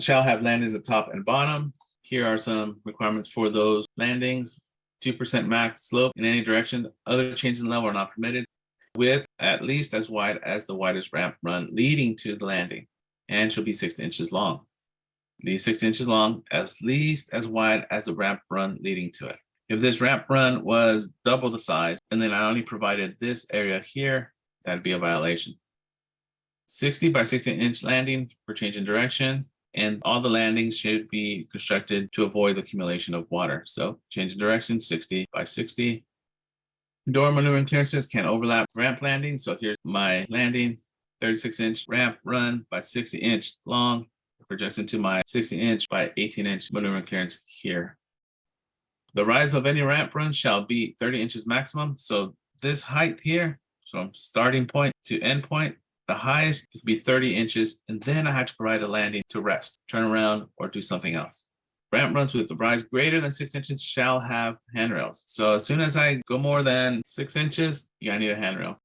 Shall have landings at top and bottom. Here are some requirements for those landings. 2% max slope in any direction. Other changes in level are not permitted. Width at least as wide as the widest ramp run leading to the landing and should be 60 inches long. These 60 inches long, at least as wide as the ramp run leading to it. If this ramp run was double the size and then I only provided this area here, that'd be a violation. 60 by 60 inch landing for change in direction, and all the landings should be constructed to avoid the accumulation of water. So change in direction, 60 by 60. Door maneuvering clearances can overlap ramp landing. So here's my landing, 36 inch ramp run by 60 inch long, projects into my 60 inch by 18 inch maneuvering clearance here. The rise of any ramp run shall be 30 inches maximum. So this height here, from starting point to end point, the highest could be 30 inches, and then I have to provide a landing to rest, turn around, or do something else. Ramp runs with the rise greater than 6 inches shall have handrails. So as soon as I go more than 6 inches, I need a handrail.